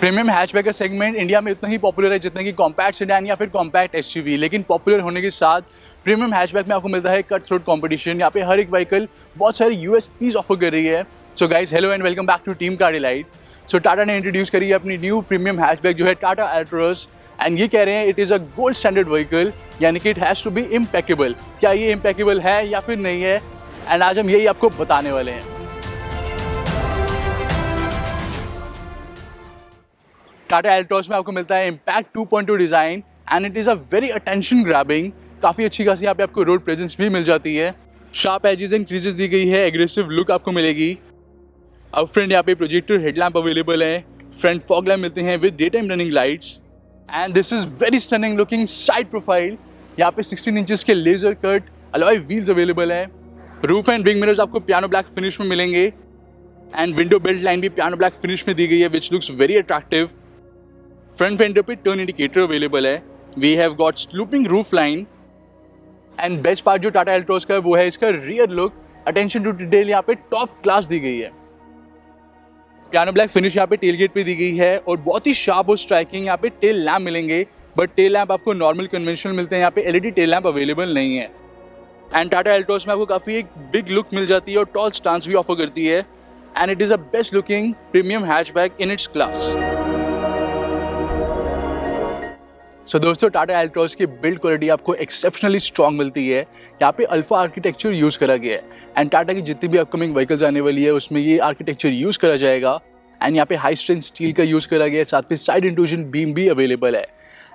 Premium hatchback का segment India में उतना ही पॉपुलर है जितना कि कॉम्पैक्ट सेडान या फिर कॉम्पैक्ट एसयूवी, लेकिन पॉपुलर होने के साथ प्रीमियम हैचबैक में आपको मिलता है कट थ्रोट कॉम्पिटिशन। यहाँ पे हर एक व्हीकल बहुत सारे यूएसपीज ऑफर कर रही है। So guys, hello and welcome back to team car delight. So Tata ने इंट्रोड्यूस करी है अपनी न्यू प्रीमियम हैचबैक जो है टाटा एल्ट्रोस, एंड ये कह रहे हैं it is a gold standard vehicle, यानी कि it has to be impeccable. क्या ये इम्पेकेबल है या फिर नहीं है, एंड आज हम यही आपको बताने वाले हैं। टाटा एल्ट्रोस में आपको मिलता है impact 2.2 design and it is a very attention grabbing. काफ़ी अच्छी खासी यहाँ पे आपको रोड प्रेजेंस भी मिल जाती है। शार्प एजेस एंड क्रीजेस दी गई है, एग्रेसिव लुक आपको मिलेगी। अब फ्रंट यहाँ पे प्रोजेक्टर हेडलैम्प अवेलेबल है, फ्रंट फॉग लैम्प मिलते हैं with daytime running lights, and this is very stunning looking side profile. यहाँ पे 16 इंचेस के laser cut alloy wheels available है। रूफ एंड विंग मिरर्स आपको पियानो ब्लैक फिनिश में मिलेंगे, एंड विंडो बेल्ट लाइन भी पियानो ब्लैक फिनिश में दी गई है which looks very attractive. Front fender पे टर्न इंडिकेटर अवेलेबल है। We have got sloping roof line, and best part जो टाटा एल्ट्रोस का है वो है इसका rear look. Attention to detail यहाँ पे टॉप क्लास दी गई है। पियानो ब्लैक फिनिश यहाँ पे टेल गेट पे दी गई है, और बहुत ही शार्प और स्ट्राइकिंग यहाँ पे टेल लैम्प मिलेंगे, बट टेल लैम्प आपको नॉर्मल कन्वेंशनल मिलते हैं, यहाँ पे एलईडी टेल लैम्प अवेलेबल नहीं है। एंड टाटा एल्ट्रोस में आपको काफ़ी एक बिग लुक मिल जाती है और टॉल स्टांस भी ऑफर करती है, and it is a best looking premium hatchback in its class. So दोस्तों, टाटा एल्ट्रोस की बिल्ड क्वालिटी आपको एक्सेप्शनली स्ट्रॉन्ग मिलती है। यहाँ पे अल्फा आर्किटेक्चर यूज़ करा गया है, एंड टाटा की जितनी भी अपकमिंग व्हीकल्स आने वाली है उसमें ये आर्किटेक्चर यूज़ करा जाएगा। एंड यहाँ पे हाई स्ट्रेंथ स्टील का यूज़ करा गया है, साथ में साइड इंट्रूजन बीम भी अवेलेबल है।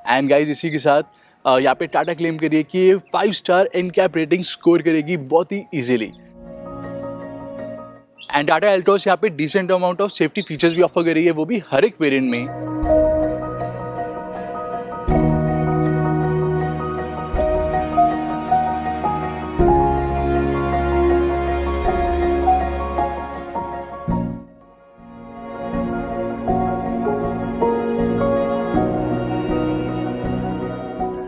एंड गाइज, इसी के साथ यहाँ पे टाटा क्लेम करिए कि ये 5 स्टार एनकैप रेटिंग स्कोर करेगी बहुत ही ईजिली। एंड टाटा एल्ट्रोस यहाँ पे decent amount of safety features भी ऑफर कर रही है, वो भी हर एक वेरिएंट में।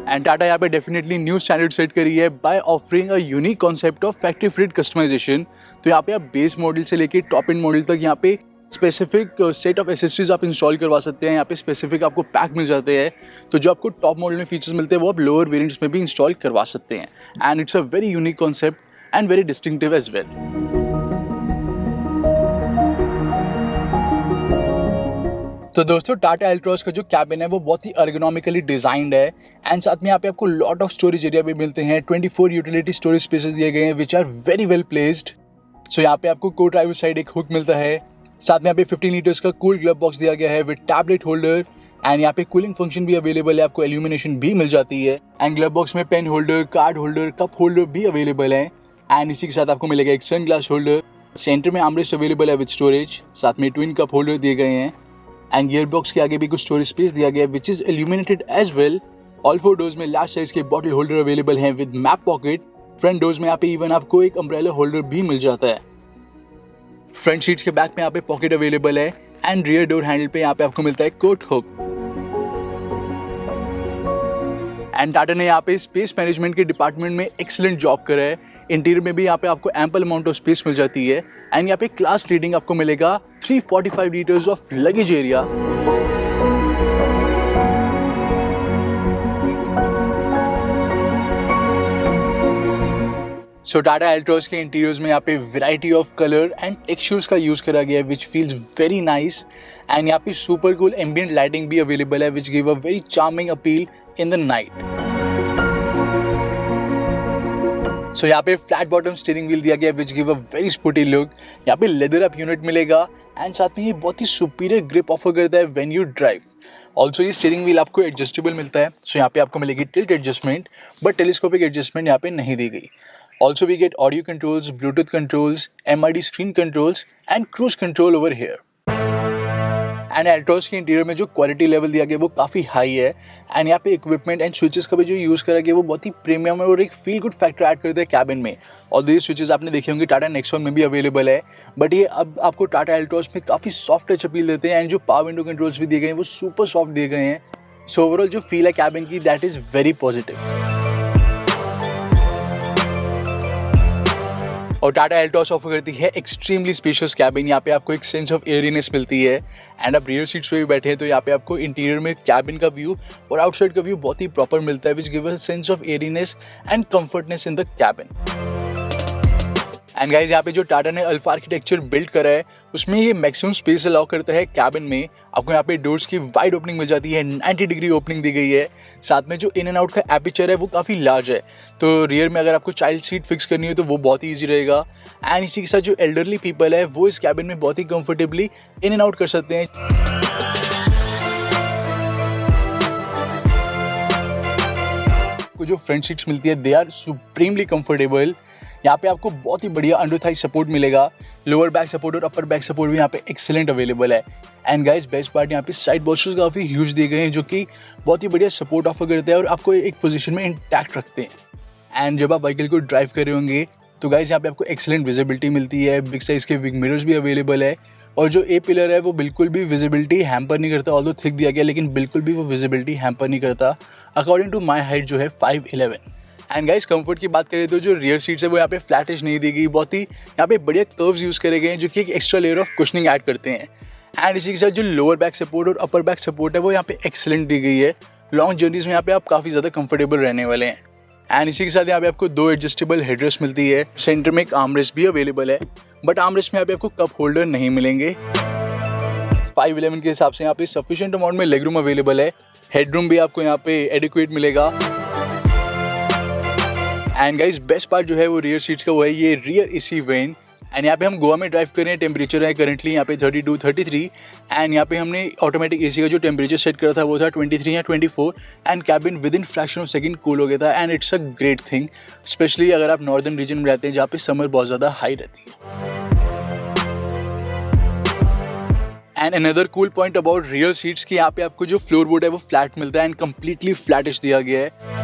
एंड टाटा यहाँ पे डेफिनेटली न्यू स्टैंडर्ड सेट करी है by offering a unique concept of factory fit customization. तो यहाँ पे आप बेस मॉडल से लेके टॉप एंड मॉडल तक यहाँ पे स्पेसिफिक सेट ऑफ एसेसरीज आप इंस्टॉल करवा सकते हैं। यहाँ पे स्पेसिफिक आपको पैक मिल जाते हैं, तो जो आपको टॉप मॉडल में फीचर्स मिलते हैं वो आप लोअर वेरिएंट्स में भी इंस्टॉल करवा सकते हैं। And it's a very unique concept and very distinctive as well. तो दोस्तों, टाटा एल्ट्रोस का जो कैबिन है वो बहुत ही अर्गोनॉमिकली डिजाइंड है, एंड साथ में यहाँ पे आपको लॉट ऑफ स्टोरेज एरिया भी मिलते हैं। 24 यूटिलिटी स्टोरेज स्पेसेस दिए गए हैं which are very well placed. So यहाँ पे आपको को ड्राइवर साइड एक हुक मिलता है, साथ में यहाँ पे 15 लीटर्स का कूल ग्लव बॉक्स दिया गया है विद टैबलेट होल्डर, एंड यहाँ पे कूलिंग फंक्शन भी अवेलेबल है, आपको इल्यूमिनेशन भी मिल जाती है। एंड ग्लव बॉक्स में pen holder, card holder, cup holder भी अवेलेबल है, एंड इसी के साथ आपको मिलेगा एक सन ग्लास होल्डर। सेंटर में आर्मरेस्ट अवेलेबल है विद स्टोरेज, साथ में ट्विन कप होल्डर दिए गए हैं, एंड गियर बॉक्स के आगे भी कुछ स्टोरेज स्पेस दिया गया है which is illuminated as well. All 4 doors में लार्ज साइज के बॉटल होल्डर अवेलेबल हैं with map pocket. Front doors में यहाँ पे इवन आपको एक अम्ब्रेला होल्डर भी मिल जाता है। फ्रंट सीट्स के बैक में यहाँ पे पॉकेट अवेलेबल है, एंड रियर डोर हैंडल पे यहाँ पे आपको मिलता है कोट हुक। एंड टाटा ने यहाँ पे स्पेस मैनेजमेंट के डिपार्टमेंट में एक्सीलेंट जॉब करा है। इंटीरियर में भी यहाँ पे आपको एम्पल अमाउंट ऑफ स्पेस मिल जाती है, एंड यहाँ पे क्लास लीडिंग आपको मिलेगा 345 litres of luggage area. So Tata Altroz के इंटीरियर्स में यहाँ पे variety of colour and textures का यूज करा गया है which feels very nice, and यहाँ पे सुपर कूल एम्बिएंट लाइटिंग भी अवेलेबल है which give a very charming appeal in the night. So यहाँ पे फ्लैट बॉटम स्टीयरिंग व्हील दिया गया है which give a very sporty look. यहाँ पे लेदर अप यूनिट मिलेगा, एंड साथ में ये बहुत ही सुपीरियर ग्रिप ऑफर करता है व्हेन यू ड्राइव। ऑल्सो ये स्टीयरिंग व्हील आपको एडजस्टेबल मिलता है, सो यहाँ पे आपको मिलेगी tilt adjustment, but telescopic adjustment यहाँ पे नहीं दी गई। Also we get audio controls, Bluetooth controls, MID screen controls and cruise control over here. And Altroz के इंटीरियर में जो क्वालिटी लेवल दिया गया वो काफ़ी हाई है, एंड यहाँ पे इक्विपमेंट एंड स्विचेस का भी जो यूज़ करा गया वो बहुत ही प्रीमियम है और एक फील गुड फैक्टर ऐड करता है कैबिन में। और ये स्विचेस आपने देखे होंगे टाटा नेक्सॉन में भी अवेलेबल है, बट ये अब आपको टाटा एल्ट्रोस में काफ़ी सॉफ्ट टच अपील देते हैं, एंड जो पावर विंडो कंट्रोल्स भी दिए गए हैं वो सुपर सॉफ्ट दिए गए हैं। सो ओवरऑल जो फील है कैबिन की दैट इज़ वेरी पॉजिटिव। और टाटा एल्टॉस ऑफर करती है एक्सट्रीमली स्पेशियस कैबिन। यहाँ पे आपको एक सेंस ऑफ एयरीनेस मिलती है एंड आप रियर सीट्स पे भी बैठे हैं तो यहाँ पे आपको इंटीरियर में कैबिन का व्यू और आउटसाइड का व्यू बहुत ही प्रॉपर मिलता है, which give a sense of airiness and comfortness in the cabin. And guys यहाँ पे जो टाटा ने अल्फा आर्किटेक्चर बिल्ड करा है उसमें ये मैक्सिमम स्पेस अलाउ करता है कैबिन में। आपको यहाँ पे डोर्स की वाइड ओपनिंग मिल जाती है, 90 डिग्री ओपनिंग दी गई है। साथ में जो इन एंड आउट का एपिचर है वो काफ़ी लार्ज है, तो रियर में अगर आपको चाइल्ड सीट फिक्स करनी है तो वो बहुत ही ईजी रहेगा। एंड इसी के साथ जो एल्डरली पीपल है वो इस कैबिन में बहुत ही कंफर्टेबली इन एंड आउट कर सकते हैं। जो फ्रंट सीट्स मिलती है दे आर सुप्रीमली कंफर्टेबल। यहाँ पे आपको बहुत ही बढ़िया अंडर थाई सपोर्ट मिलेगा, लोअर बैक सपोर्ट और अपर बैक सपोर्ट भी यहाँ पे एक्सेलेंट अवेलेबल है। एंड गाइस बेस्ट पार्ट यहाँ पे साइड बॉक्सेस काफ़ी ह्यूज दिए गए हैं जो कि बहुत ही बढ़िया सपोर्ट ऑफर करते हैं और आपको एक पोजीशन में इंटैक्ट रखते हैं। एंड जब आप व्हीकल को ड्राइव कर रहे होंगे तो गाइस यहाँ पे आपको एक्सेलेंट विजिबिलिटी मिलती है, बिग साइज के विंग मिरर्स भी अवेलेबल है और जो ए पिलर है वो बिल्कुल भी विजिबिलिटी हैम्पर नहीं करता। ऑल्दो थिक दिया गया लेकिन बिल्कुल भी वो विजिबिलिटी हैम्पर नहीं करता। अकॉर्डिंग टू माई हाइट जो है 5'11". एंड गाइस कंफर्ट की बात करें तो जो रियर सीट्स है वो यहाँ पे फ्लैटिश नहीं दी गई, बहुत ही यहाँ पे बढ़िया कर्व्स यूज़ करे गए हैं जो कि एक extra layer of cushioning add करते हैं। एंड इसी के साथ जो लोअर बैक सपोर्ट और अपर बैक सपोर्ट है वो यहाँ पे एक्सेलेंट दी गई है। लॉन्ग जर्नीज में यहाँ पे आप काफ़ी ज़्यादा कंफर्टेबल रहने वाले हैं। एंड इसी के साथ यहाँ पे आपको 2 एडजस्टेबल हेडरेस्ट मिलती है, सेंटर में एक आर्मरेस्ट भी अवेलेबल है, बट आर्मरेस्ट में यहाँ पे आपको कप होल्डर नहीं मिलेंगे। 5'11" के हिसाब से यहाँ पे सफिशिएंट अमाउंट में लेग रूम अवेलेबल है, हेडरूम भी आपको यहाँ पे एडिक्वेट मिलेगा। एंड गाइस बेस्ट पार्ट जो है वो रियर सीट्स का वो है ये रियर एसी वेंट। एंड यहाँ पे हम गोवा में ड्राइव कर रहे हैं, टेम्परेचर है करंटली यहाँ पे 32, 33 एंड यहाँ पे हमने ऑटोमेटिक एसी का जो टेम्परेचर सेट करा था वो था 23 या 24 and cabin with in fraction of second cool हो गया था। And it's a great thing, specially अगर आप नॉर्दर्न रीजन में रहते हैं जहाँ पे समर बहुत ज़्यादा हाई रहती है। And another cool point about rear seats की यहाँ पे आपको जो फ्लोर बोर्ड है वो फ्लैट मिलता है एंड कम्प्लीटली फ्लैटिश दिया गया है।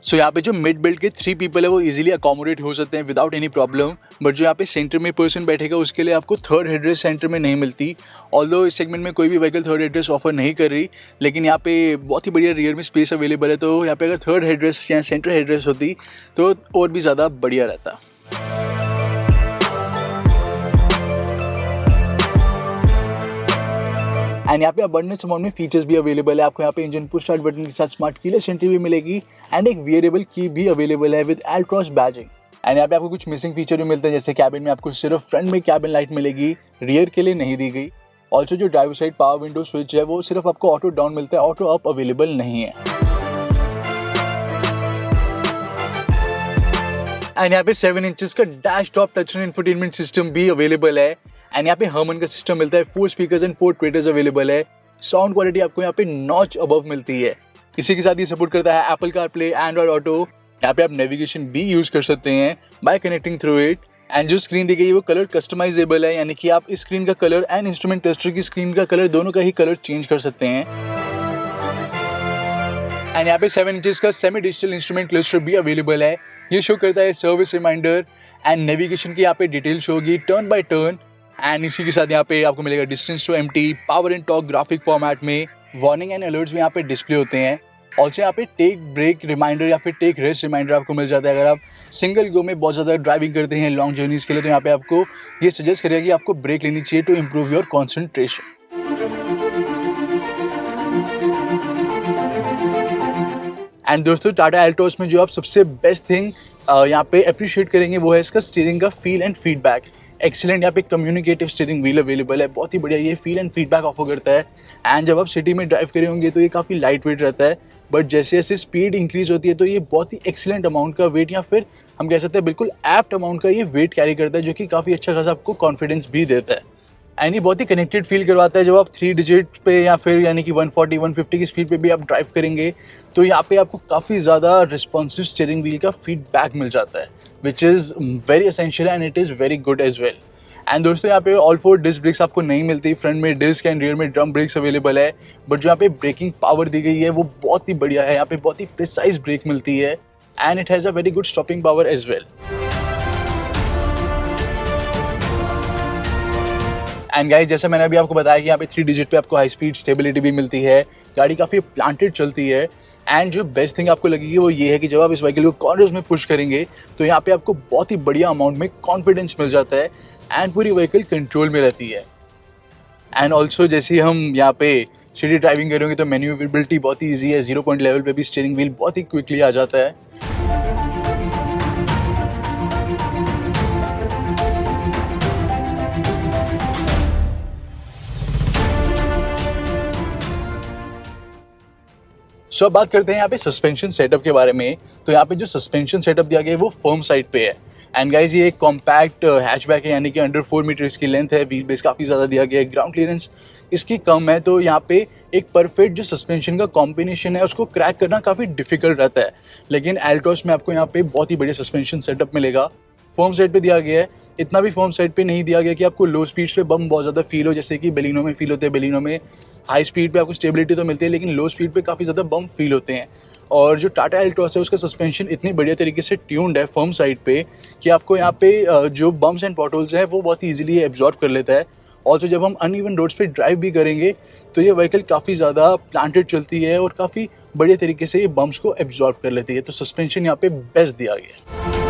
सो यहाँ पे जो मिड बिल्ड के 3 पीपल है वो इजीली अकोमोडेट हो सकते हैं विदाउट एनी प्रॉब्लम। बट जो यहाँ पे सेंटर में पर्सन बैठेगा उसके लिए आपको थर्ड हेडरेस्ट सेंटर में नहीं मिलती। ऑल्दो इस सेगमेंट में कोई भी व्हीकल थर्ड हेडरेस्ट ऑफर नहीं कर रही, लेकिन यहाँ पे बहुत ही बढ़िया रियर में स्पेस अवेलेबल है, तो यहाँ पे अगर थर्ड हेडरेस्ट या सेंटर हेडरेस्ट होती तो और भी ज़्यादा बढ़िया रहता। एंड यहाँ पे अबंडेंस अमाउंट में फीचर्स भी अवेलेबल है। आपको यहाँ पे इंजन पुश स्टार्ट बटन के साथ स्मार्ट कीलेस एंट्री भी मिलेगी एंड एक वेरिएबल की भी अवेलेबल है विद एल्ट्रॉस बैजिंग। एंड यहाँ पे आपको कुछ मिसिंग फीचर भी मिलते हैं, जैसे कैबिन में आपको सिर्फ फ्रंट में कैबिन लाइट मिलेगी, रियर के लिए नहीं दी गई। ऑल्सो जो driver side power window switch है वो सिर्फ आपको ऑटो डाउन मिलता है, ऑटो अप अवेलेबल नहीं है। एंड यहाँ पे 7 इंचेस का dash top touch infotainment system भी अवेलेबल है। एंड यहाँ पे हर्मन का सिस्टम मिलता है, 4 स्पीकर्स एंड 4 ट्विटर्स अवेलेबल है। साउंड क्वालिटी आपको यहाँ पे नॉच अबव मिलती है। इसी के साथ ये सपोर्ट करता है एप्पल कारप्ले, एंड्रॉइड ऑटो। यहाँ पे आप नेविगेशन भी यूज कर सकते हैं bye connecting through it. And जो स्क्रीन दी गई है वो कलर कस्टमाइजेबल है, यानी कि आप इस स्क्रीन का कलर एंड इंस्ट्रूमेंट क्लस्टर की स्क्रीन का कलर दोनों का ही कलर चेंज कर सकते हैं। एंड यहाँ पे 7 इंचेस का सेमी डिजिटल इंस्ट्रूमेंट क्लस्टर भी अवेलेबल है। ये शो करता है सर्विस रिमाइंडर एंड नेविगेशन की यहाँ पे डिटेल शो होगी टर्न बाय टर्न। एंड इसी के साथ यहाँ पे आपको मिलेगा distance to empty, power and torque graphic format में, वार्निंग एंड अलर्ट्स भी यहाँ पे डिस्प्ले होते हैं। ऑल्सो यहाँ पे टेक ब्रेक रिमाइंडर या फिर टेक रेस्ट रिमाइंडर आपको मिल जाता है। अगर आप सिंगल गो में बहुत ज़्यादा ड्राइविंग करते हैं लॉन्ग जर्नीज के लिए तो यहाँ पे आपको ये सजेस्ट करेगा कि आपको ब्रेक लेनी चाहिए to improve your concentration. And दोस्तों टाटा एल्टॉस में जो आप सबसे बेस्ट थिंग यहाँ पे अप्रिशिएट करेंगे वो है इसका स्टीयरिंग का फील एंड फीडबैक। एक्सीलेंट यहाँ पे कम्युनिकेटिव स्टीयरिंग व्हील अवेलेबल है, बहुत ही बढ़िया ये फील एंड फीडबैक ऑफर करता है। एंड जब आप सिटी में ड्राइव करे होंगे तो ये काफ़ी लाइट वेट रहता है, बट जैसे जैसे स्पीड इंक्रीज होती है तो ये बहुत ही एक्सीलेंट अमाउंट का वेट या फिर हम कह सकते हैं बिल्कुल एप्ट अमाउंट का ये वेट कैरी करता है, जो कि काफ़ी अच्छा खासा आपको कॉन्फिडेंस भी देता है। एंड ये बहुत ही कनेक्टेड फील करवाता है। जब आप 3 डिजिट पे या फिर यानी कि 140-150 की स्पीड पे भी आप ड्राइव करेंगे तो यहाँ पे आपको काफ़ी ज़्यादा रिस्पॉन्सिव स्टीयरिंग व्हील का फीडबैक मिल जाता है, which is very essential and it is very good as well. And दोस्तों यहाँ पे ऑल 4 डिस्क ब्रेक्स आपको नहीं मिलती, फ्रंट में डिस्क एंड रियर में ड्रम ब्रेक्स अवेलेबल है, बट जो यहाँ पे ब्रेकिंग पावर दी गई है वो बहुत ही बढ़िया है। यहाँ पे बहुत ही प्रिसाइज ब्रेक मिलती है and it has a very good stopping power as well. And guys जैसा मैंने अभी आपको बताया कि यहाँ पे 3 डिजिट पे आपको हाई स्पीड स्टेबिलिटी भी मिलती है, गाड़ी काफ़ी प्लांटेड चलती है एंड जो बेस्ट थिंग आपको लगेगी वो ये है कि जब आप इस व्हीकल को कॉर्नर्स में पुश करेंगे तो यहाँ पे आपको बहुत ही बढ़िया अमाउंट में कॉन्फिडेंस मिल जाता है एंड पूरी व्हीकल कंट्रोल में रहती है। एंड ऑल्सो जैसे हम यहाँ पे सिटी ड्राइविंग करेंगे तो मैन्यूवरेबिलिटी बहुत ही ईजी है, 0 पॉइंट लेवल पे भी स्टीयरिंग व्हील बहुत ही क्विकली आ जाता है। सो अब बात करते हैं यहाँ पे सस्पेंशन सेटअप के बारे में। तो यहाँ पे जो सस्पेंशन सेटअप दिया गया है वो फर्म साइड पे है। एंड गाइज ये एक कॉम्पैक्ट हैचबैक है, यानी कि अंडर 4 मीटर इसकी लेंथ है, व्हील बेस काफ़ी ज़्यादा दिया गया है, ग्राउंड क्लियरेंस इसकी कम है, तो यहाँ पे एक परफेक्ट जो सस्पेंशन का कॉम्बिनेशन है उसको क्रैक करना काफ़ी डिफिकल्ट रहता है। लेकिन एल्टॉस में आपको यहाँ पे बहुत ही बढ़िया सस्पेंशन सेटअप मिलेगा। फर्म साइड पे दिया गया है, इतना भी फर्म साइड पे नहीं दिया गया कि आपको लो स्पीड्स पे बम बहुत ज़्यादा फील हो, जैसे कि बेलिनो में फील होते हैं। बेलिनो में हाई स्पीड पे आपको स्टेबिलिटी तो मिलती है लेकिन लो स्पीड पे काफ़ी ज़्यादा बम फील होते हैं। और जो टाटा एल्टॉस है उसका सस्पेंशन इतनी बढ़िया तरीके से ट्यून्ड है फर्म साइड पे कि आपको यहाँ पे जो बम्स एंड पॉटहोल्स हैं वो बहुत ही ईजिली एब्जॉर्ब कर लेता है। और जब हम अनइवन रोड्स पे ड्राइव भी करेंगे तो ये व्हीकल काफ़ी ज़्यादा प्लांटेड चलती है और काफ़ी बढ़िया तरीके से ये बम्स को एब्जॉर्ब कर लेती है। तो सस्पेंशन यहाँ पे बेस्ट दिया गया है।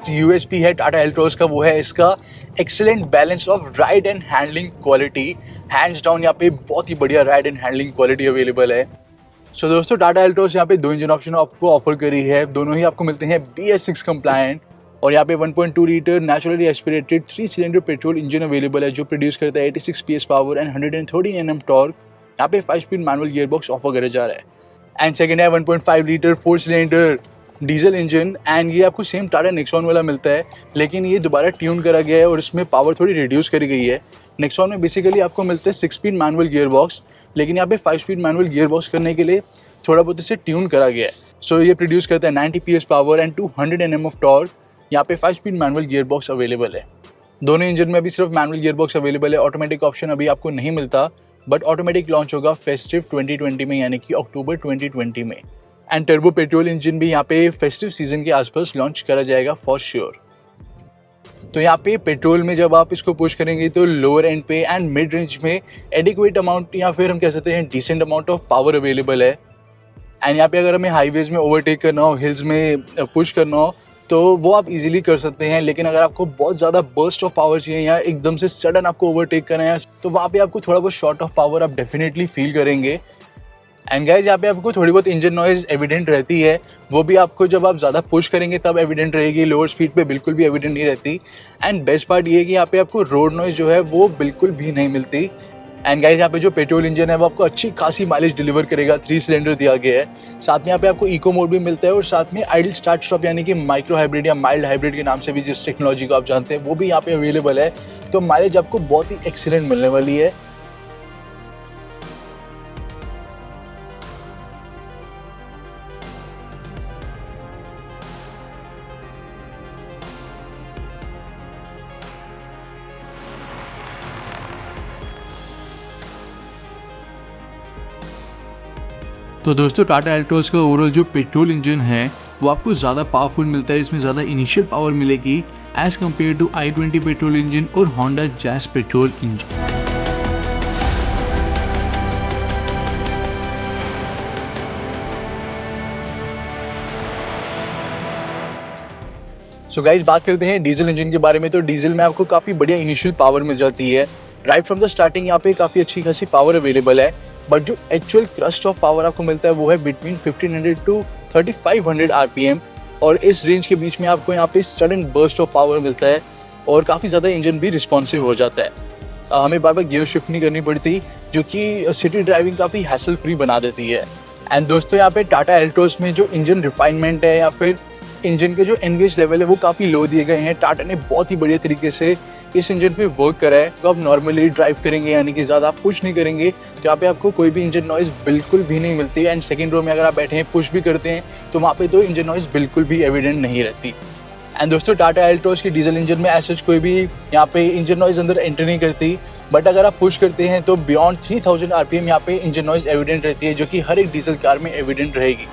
यूएसपी है टाटा एल्ट्रोज का वो है इसका excellent balance of ride and handling quality. Hands down यहाँ पे बहुत ही बढ़िया ride and handling quality available है। सो दोस्तों टाटा एल्ट्रोज यहाँ पे 2 इंजन ऑप्शन आपको ऑफर करी है, दोनों ही आपको मिलते हैं BS6 कंप्लायंट। और यहाँ पे 1.2 litre naturally aspirated 3 cylinder petrol engine available है जो प्रोड्यूस करता है 86 PS power and 113 Nm torque. यहाँ पे 5 स्पीड मैनुअल गियरबॉक्स ऑफर करा जा रहा है। एंड सेकेंड है 1.5 litre 4 cylinder diesel engine. And ये आपको सेम टाटा नेक्सॉन वाला मिलता है लेकिन ये दोबारा ट्यून करा गया है और इसमें पावर थोड़ी रिड्यूस करी गई है। नेक्सॉन में बेसिकली आपको मिलता है 6 स्पीड मैनुअल गियर बॉक्स, लेकिन यहाँ पे 5 स्पीड मैनुअल गियर बॉक्स करने के लिए थोड़ा बहुत इसे ट्यून करा गया है। सो ये प्रोड्यूस करता है 90 PS power and 200 Nm of torque. यहाँ पे 5 speed manual gear box available है। दोनों इंजन में अभी सिर्फ मैनुअल गियर बॉक्स अवेलेबल है, ऑटोमेटिक ऑप्शन अभी आपको नहीं मिलता, बट ऑटोमेटिक लॉन्च होगा फेस्टिव 2020 में, यानी कि अक्टूबर 2020 में। एंड टर्बो पेट्रोल इंजन भी यहाँ पे फेस्टिव सीजन के आसपास लॉन्च करा जाएगा फॉर श्योर। तो यहाँ पे पेट्रोल में जब आप इसको पुश करेंगे तो लोअर एंड पे एंड मिड रेंज में एडिक्वेट अमाउंट या फिर हम कह सकते हैं decent amount of power available है। एंड यहाँ पे अगर हमें हाईवेज में ओवरटेक करना हो, हिल्स में पुश करना हो तो वो आप इजीली कर सकते हैं। लेकिन अगर आपको बहुत ज़्यादा बर्स्ट ऑफ पावर चाहिए या एकदम से सडन आपको ओवरटेक करना है तो वहाँ पे आपको थोड़ा बहुत शॉर्ट ऑफ पावर आप डेफिनेटली फील करेंगे। एंड गाइज यहाँ पे आपको थोड़ी बहुत इंजन नॉइज एविडेंट रहती है, वो भी आपको जब आप ज़्यादा पुश करेंगे तब एविडेंट रहेगी, लोअर स्पीड पे बिल्कुल भी एविडेंट नहीं रहती। एंड बेस्ट पार्ट ये है कि यहाँ पे आपको रोड नॉइज जो है वो बिल्कुल भी नहीं मिलती। एंड गाइज यहाँ पे जो पेट्रोल इंजन है वो आपको अच्छी खासी माइलेज डिलीवर करेगा, 3 सिलेंडर दिया गया है। साथ में यहाँ पे आपको इको मोड भी मिलता है और साथ में आइडल स्टार्ट स्टॉप यानी कि माइक्रो हाइब्रिड या माइल्ड हाइब्रिड के नाम से भी जिस टेक्नोलॉजी को आप जानते हैं वो भी यहाँ पे अवेलेबल है। तो माइलेज आपको बहुत ही एक्सीलेंट मिलने वाली है। तो दोस्तों टाटा एल्ट्रोज का ओवरऑल जो पेट्रोल इंजन है वो आपको ज़्यादा पावरफुल मिलता है, इसमें ज़्यादा इनिशियल पावर मिलेगी as compare to i20 petrol engine और Honda jazz petrol engine. So guys बात करते हैं डीजल इंजन के बारे में। तो डीजल में आपको काफ़ी बढ़िया इनिशियल पावर मिल जाती है, राइट फ्रॉम द स्टार्टिंग यहाँ पे काफ़ी अच्छी खासी पावर अवेलेबल है। बट जो एक्चुअल क्रस्ट ऑफ पावर आपको मिलता है वो है बिटवीन 1500 टू 3500 RPM, और इस रेंज के बीच में आपको यहाँ पे सडन बर्स्ट ऑफ पावर मिलता है और काफ़ी ज़्यादा इंजन भी रिस्पॉन्सिव हो जाता है। हमें बार बार गियर शिफ्ट नहीं करनी पड़ती जो कि सिटी ड्राइविंग काफ़ी हैसल फ्री बना देती है। एंड दोस्तों यहाँ पे टाटा एल्ट्रोज में जो इंजन रिफाइनमेंट है या फिर इंजन के जो एनगेज लेवल है वो काफ़ी लो दिए गए हैं। टाटा ने बहुत ही बढ़िया तरीके से इस इंजन पे वर्क करा है। तो आप नॉर्मली ड्राइव करेंगे यानी कि ज़्यादा पुश नहीं करेंगे तो यहाँ पे आपको कोई भी इंजन नॉइज़ बिल्कुल भी नहीं मिलती। एंड सेकंड रो में अगर आप बैठे हैं पुश भी करते हैं तो वहाँ पे तो इंजन नॉइज़ बिल्कुल भी एविडेंट नहीं रहती। एंड दोस्तों टाटा एल्ट्रोज की डीजल इंजन में ऐसा कोई भी यहाँ पे इंजन नॉइज़ अंदर एंटर नहीं करती, बट अगर आप पुश करते हैं तो बियॉन्ड 3000 RPM यहाँ पे इंजन नॉइज़ एविडेंट रहती है, जो कि हर एक डीजल कार में एविडेंट रहेगी।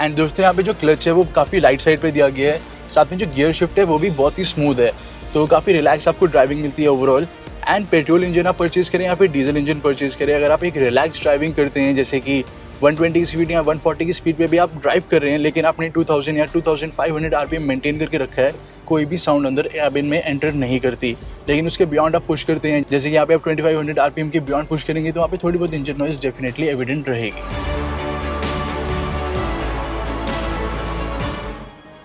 एंड दोस्तों यहाँ पे जो क्लच है वो काफ़ी लाइट साइड पे दिया गया है, साथ में जो गियर शिफ्ट है वो भी बहुत ही स्मूथ है, तो काफ़ी रिलैक्स आपको ड्राइविंग मिलती है ओवरऑल। एंड पेट्रोल इंजन आप परचेज़ करें या फिर डीजल इंजन परचेज़ करें, अगर आप एक रिलैक्स ड्राइविंग करते हैं जैसे कि 120 की स्पीड या 140 की स्पीड पे भी आप ड्राइव कर रहे हैं, लेकिन आपने 2000 या 2500 आरपीएम मेंटेन करके रखा है, कोई भी साउंड अंदर कैबिन में एंटर नहीं करती। लेकिन उसके बियॉन्ड आप पुश करते हैं, जैसे कि यहाँ पे आप 2500 आरपीएम के बियॉन्ड पुश करेंगे तो वहाँ पे थोड़ी बहुत इंजन नॉइस डेफिनेटली एविडेंट रहेगी।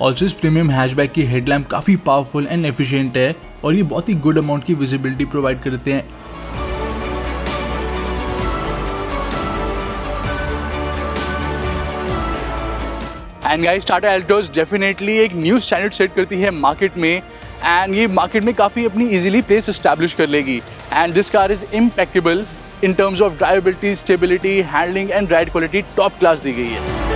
ऑल्सो इस प्रीमियम हैचबैक की हेडलैम्प काफ़ी पावरफुल एंड एफिशिएंट है और ये बहुत ही गुड अमाउंट की विजिबिलिटी प्रोवाइड करते हैं। एंड गाइस, टाटा एल्टोस डेफिनेटली एक न्यू स्टैंडर्ड सेट करती है मार्केट में, एंड ये मार्केट में काफ़ी अपनी इजीली प्लेस एस्टैब्लिश कर लेगी। And this car is impeccable in terms of drivability, stability, handling and ride quality top class दी गई है।